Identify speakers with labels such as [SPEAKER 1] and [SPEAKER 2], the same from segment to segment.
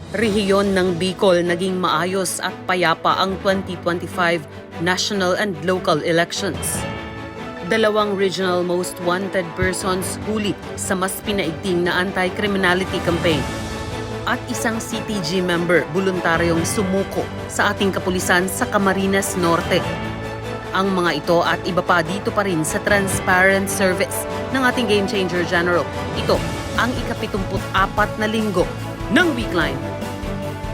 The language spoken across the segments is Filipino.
[SPEAKER 1] Rehiyon ng Bicol naging maayos at payapa ang 2025 national and local elections. Dalawang regional most wanted persons huli sa mas pinaigting na anti-criminality campaign. At isang CTG member voluntaryong sumuko sa ating kapulisan sa Camarines Norte. Ang mga ito at iba pa dito pa rin sa transparent service ng ating Game Changer General. Ito ang ika-74 na linggo ng Weekline.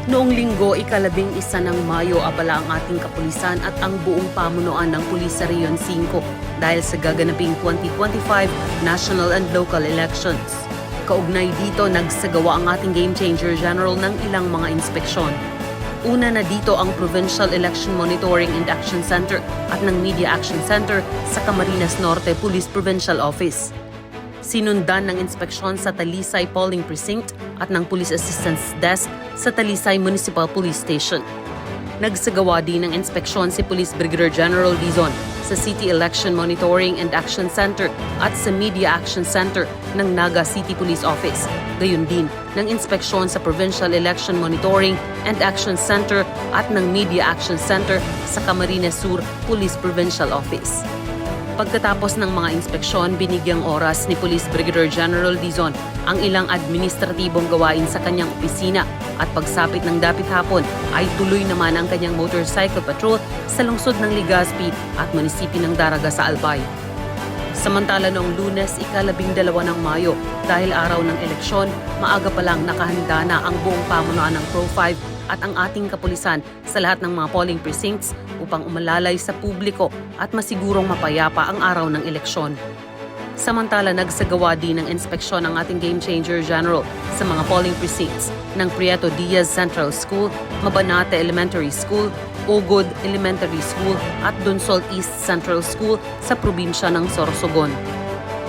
[SPEAKER 1] Noong linggo, ika-11 ng Mayo, abala ang ating kapulisan at ang buong pamunuan ng Pulis sa Rion 5 dahil sa gaganaping 2025 national and local elections. Kaugnay dito, nagsagawa ang ating Game Changer General ng ilang mga inspeksyon. Una na dito ang Provincial Election Monitoring and Action Center at ng Media Action Center sa Camarines Norte Police Provincial Office. Sinundan ng inspeksyon sa Talisay Polling Precinct at ng Police Assistance Desk sa Talisay Municipal Police Station. Nagsagawa din ng inspeksyon si Police Brigadier General Dizon sa City Election Monitoring and Action Center at sa Media Action Center ng Naga City Police Office. Gayon din ng inspeksyon sa Provincial Election Monitoring and Action Center at ng Media Action Center sa Camarines Sur Police Provincial Office. Pagkatapos ng mga inspeksyon, binigyang oras ni Police Brigadier General Dizon ang ilang administratibong gawain sa kanyang opisina at pagsapit ng dapit hapon ay tuloy naman ang kanyang motorcycle patrol sa lungsod ng Legazpi at munisipyo ng Daraga sa Albay. Samantala noong Lunes, ika-12 ng Mayo, dahil araw ng eleksyon, maaga pa lang nakahanda na ang buong pamunuan ng Pro-5 at ang ating kapulisan sa lahat ng mga polling precincts upang umalalay sa publiko at masigurong mapayapa ang araw ng eleksyon. Samantala, nagsagawa din ng inspeksyon ang ating Game Changer General sa mga polling precincts ng Prieto Diaz Central School, Mabanate Elementary School, Ugod Elementary School at Dunsol East Central School sa probinsya ng Sorsogon.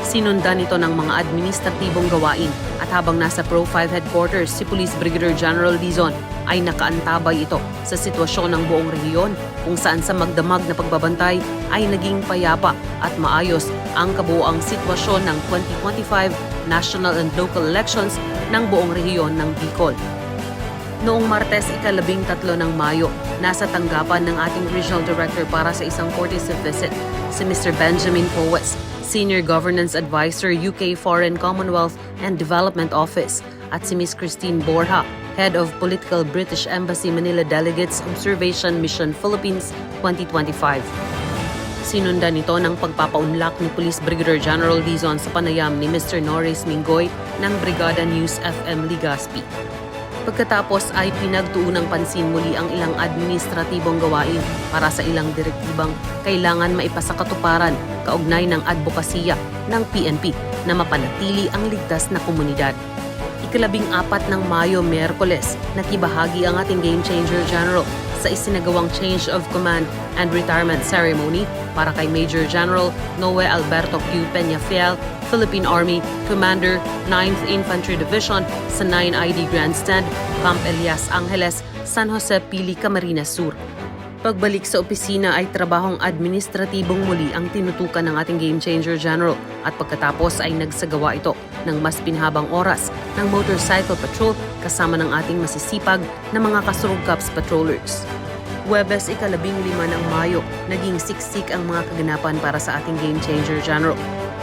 [SPEAKER 1] Sinundan ito ng mga administratibong gawain at habang nasa Pro-5 headquarters si Police Brigadier General Dizon ay nakaantabay ito sa sitwasyon ng buong rehiyon kung saan sa magdamag na pagbabantay ay naging payapa at maayos ang kabuoang sitwasyon ng 2025 national and local elections ng buong rehiyon ng Bicol. Noong Martes, ika-13 ng Mayo, nasa tanggapan ng ating Regional Director para sa isang courtesy visit si Mr. Benjamin Powes, Senior Governance Advisor, UK Foreign Commonwealth and Development Office, at si Ms. Christine Borja, Head of Political British Embassy Manila Delegates Observation Mission Philippines 2025. Sinundan nito ng pagpapaunlak ni Police Brigadier General Dizon sa panayam ni Mr. Norris Mingoy ng Brigada News FM Legazpi. Pagkatapos ay pinagtuunang pansin muli ang ilang administratibong gawain para sa ilang direktibang kailangan maipasakatuparan kaugnay ng advokasya ng PNP na mapanatili ang ligtas na komunidad. Ika-14 ng Mayo, Miyerkules, nakibahagi ang ating Game Changer General sa isinagawang Change of Command and Retirement Ceremony para kay Major General Noe Alberto Q. Peñafiel, Philippine Army Commander 9th Infantry Division sa 9ID Grandstand, Camp Elias Angeles, San Jose Pili, Camarines Sur. Pagbalik sa opisina ay trabahong administratibong muli ang tinutukan ng ating Game Changer General at pagkatapos ay nagsagawa ito ng mas pinhabang oras ng motorcycle patrol kasama ng ating masisipag na mga kasurugkaps patrollers. Huwebes, ika-15 ng Mayo, naging siksik ang mga kaganapan para sa ating Game Changer General.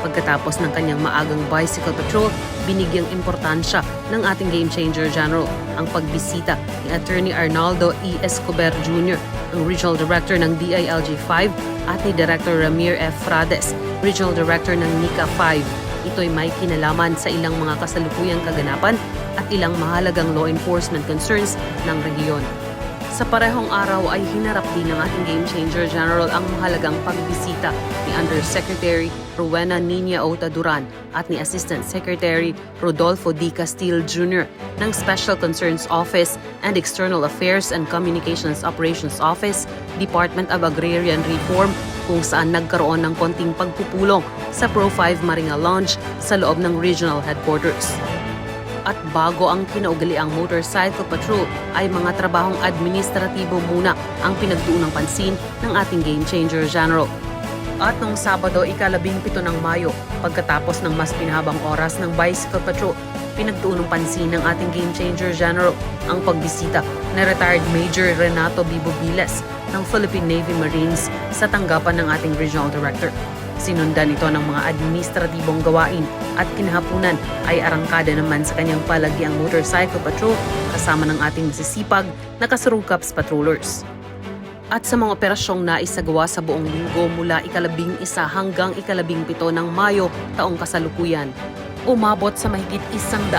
[SPEAKER 1] Pagkatapos ng kanyang maagang bicycle patrol, binigyang importansya ng ating Game Changer General ang pagbisita ni Attorney Arnaldo E. Escobar Jr., ang Regional Director ng DILG 5 at ni Director Ramir F. Frades, Regional Director ng NICA 5. Ito'y may kinalaman sa ilang mga kasalukuyang kaganapan at ilang mahalagang law enforcement concerns ng rehiyon. Sa parehong araw ay hinarap din ng ating Game Changer General ang mahalagang pagbisita ni Undersecretary Rowena Nina Ota Duran at ni Assistant Secretary Rodolfo D. Castile Jr. ng Special Concerns Office and External Affairs and Communications Operations Office, Department of Agrarian Reform, kung saan nagkaroon ng konting pagpupulong sa Pro-5 Maringa Lounge sa loob ng regional headquarters. At bago ang kinaugaliang motorcycle patrol ay mga trabahong administratibo muna ang pinagtuunang pansin ng ating Game Changer General. At noong Sabado, ika-17 ng Mayo, pagkatapos ng mas pinahabang oras ng bicycle patrol, pinagtuunong pansin ng ating Game Changer General ang pagbisita na retired Major Renato Bibo Viles ng Philippine Navy Marines sa tanggapan ng ating Regional Director. Sinundan ito ng mga administratibong gawain at kinahapunan ay arangkada naman sa kanyang palagi ang motorcycle patrol kasama ng ating masisipag na kasarukaps patrollers. At sa mga operasyong naisagawa sa buong linggo mula ika-11 hanggang ika-17 ng Mayo taong kasalukuyan, umabot sa mahigit 100,000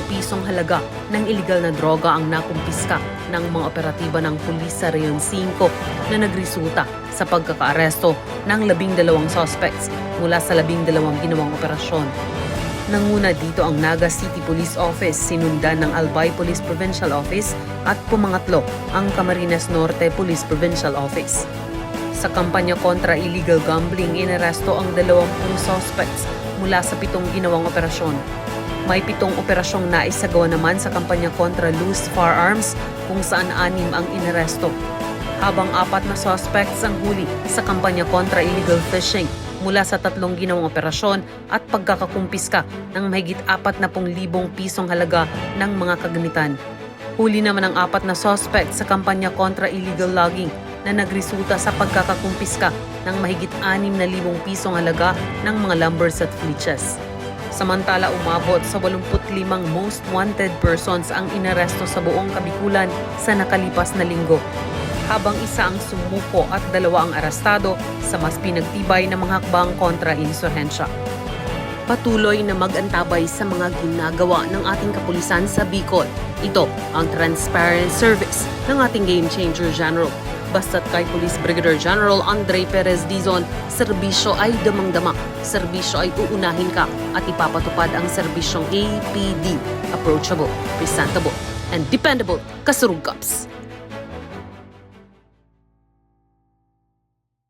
[SPEAKER 1] pisong halaga ng iligal na droga ang nakumpiska ng mga operatiba ng pulis sa Reon 5 na nagresulta sa pagkakaaresto ng 12 suspects mula sa 12 ginawang operasyon. Nanguna dito ang Naga City Police Office, sinundan ng Albay Police Provincial Office at pumangatlo ang Camarines Norte Police Provincial Office. Sa kampanya kontra illegal gambling, inaresto ang 20 suspects mula sa 7 ginawang operasyon. May 7 operasyong naisagawa naman sa kampanya kontra loose firearms kung saan 6 ang inaresto, habang 4 na suspects ang huli sa kampanya kontra illegal fishing mula sa 3 ginawang operasyon at pagkakakumpiska ng mahigit 40,000 pisong halaga ng mga kagamitan. Huli naman ang 4 na suspect sa kampanya kontra illegal logging na nagresulta sa pagkakakumpiska ng mahigit 6,000 pisong halaga ng mga lumbers at flitches. Samantala, umabot sa 85 most wanted persons ang inaresto sa buong Kabikulan sa nakalipas na linggo, habang 1 ang sumuko at 2 ang arestado sa mas pinagtibay na mga hakbang kontra insurhensya. Patuloy na mag-antabay sa mga ginagawa ng ating kapulisan sa Bicol. Ito ang transparent service ng ating Game Changer General. Basta't kay Police Brigadier General Andre Perez Dizon, serbisyo ay damang-dama, serbisyo ay uunahin ka at ipapatupad ang serbisyong APD, approachable, presentable, and dependable kasurugkaps.